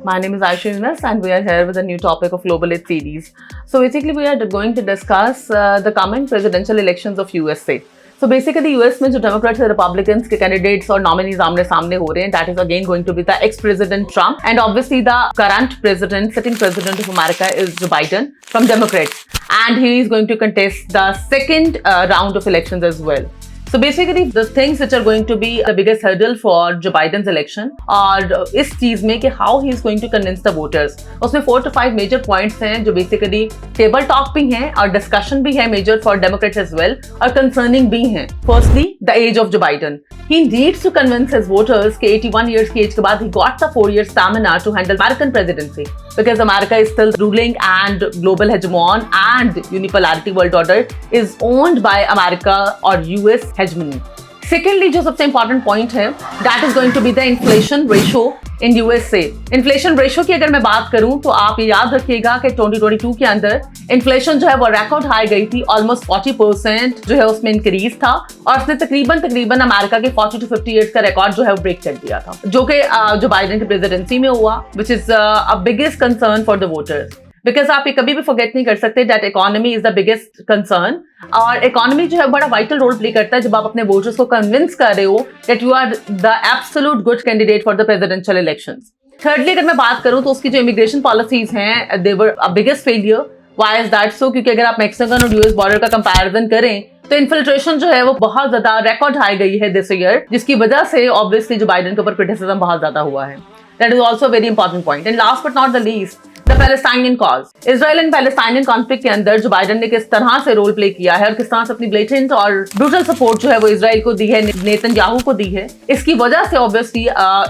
My name is Aisha Yunus and we are here with a new topic of Global It series. So basically we are going to discuss the coming presidential elections of USA. So basically US में जो Democrats और Republicans के candidates और nominees आमने सामने हो रहे हैं, that is again going to be the ex-president Trump and obviously the current president, sitting president of America is Joe Biden from Democrats and he is going to contest the second round of elections as well. So basically the things which are going to be the biggest hurdle for Joe Biden's election और इस चीज में कि how he is going to convince the voters. उसमें 4 to 5 major points हैं जो basically table talk भी हैं और discussion भी है major for Democrats as well और concerning भी हैं. Firstly, the age of Joe Biden. He needs to convince his voters कि 81 years की age के बाद he got the 4-year stamina to handle American presidency because America is still ruling and global hegemon and unipolarity world order is owned by America or US hegemony. Secondly, जो सबसे important point है, that is going to be the inflation ratio in USA. Inflation ratio की अगर मैं बात करूं तो आप ये याद रखिएगा कि 2022 के अंदर inflation जो है वो record high गई थी, almost 40% जो है उसमें increase था और उसने तकरीबन अमेरिका के 40 to 50 years का record जो है वो break कर दिया था, जो कि जो बाइडेन की presidency में हुआ, which is a biggest concern for the voters. Because आप ये कभी भी फॉरगेट नहीं कर सकते that economy is the biggest concern और इकोनॉमी जो है बड़ा वाइटल रोल प्ले करता है जब आप अपने वोटर्स को कन्विंस कर रहे हो that you are the absolute good candidate for the presidential elections. Thirdly अगर मैं बात करूं तो उसकी जो इमिग्रेशन पॉलिसीज हैं they were a biggest failure. Why is that so? क्योंकि अगर आप मैक्सिकन और यूएस बॉर्डर का कंपैरिजन करें तो इन्फिल्ट्रेशन जो है वो बहुत ज्यादा रिकॉर्ड हाई गई है दिस ईयर, जिसकी वजह से ऑब्वियसली जो बाइडेन के ऊपर क्रिटिसिज्म बहुत ज्यादा हुआ है. That is also very important point. And last but not the least, the Palestinian cause. Israel and Palestinian conflict के अंदर जो बाइडेन ने किस तरह से रोल प्ले किया है और किस तरह से अपनी ब्लेटेंट और ब्रूटल सपोर्ट जो है वो इजराइल को दी है, नेतन्याहू को दी है, इसकी वजह से ऑब्वियसली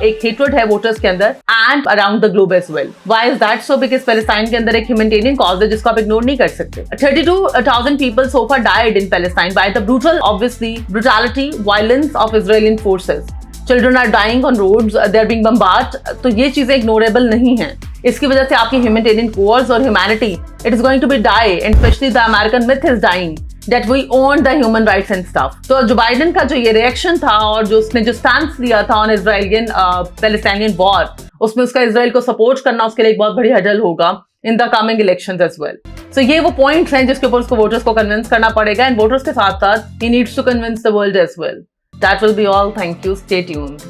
एक हेट्रेड है वोटर्स के अंदर and around the globe as well. Why is that so? Because Palestine के अंदर एक ह्यूमैनिटेरियन कॉज है जिसको आप इग्नोर नहीं कर सकते. 32,000 people so far died in Palestine by the brutality, violence of Israeli forces. Children are dying on roads, they are being bombarded. तो ये चीजें इग्नोरेबल नहीं हैं. इसकी वजह से आपकी ह्यूमैनिटेरियन कोर्स और humanity it is going to be die and specially the American myth is dying that we own the human rights and stuff. तो जो बाइडेन का जो ये रिएक्शन था और जो उसने जो स्टैंड लिया था ऑन इजराइलियन पैलेस्टाइनियन वॉर, उसमें उसका इजराइल को सपोर्ट करना उसके लिए एक बहुत बड़ी हर्डल होगा in the coming elections as well. So ये वो पॉइंट्स हैं जिसके ऊपर उसको वोटर्स को कन्विंस करना पड़ेगा एंड वोटर्स के साथ साथ ही needs to convince the world as well. That will be all. Thank you. Stay tuned.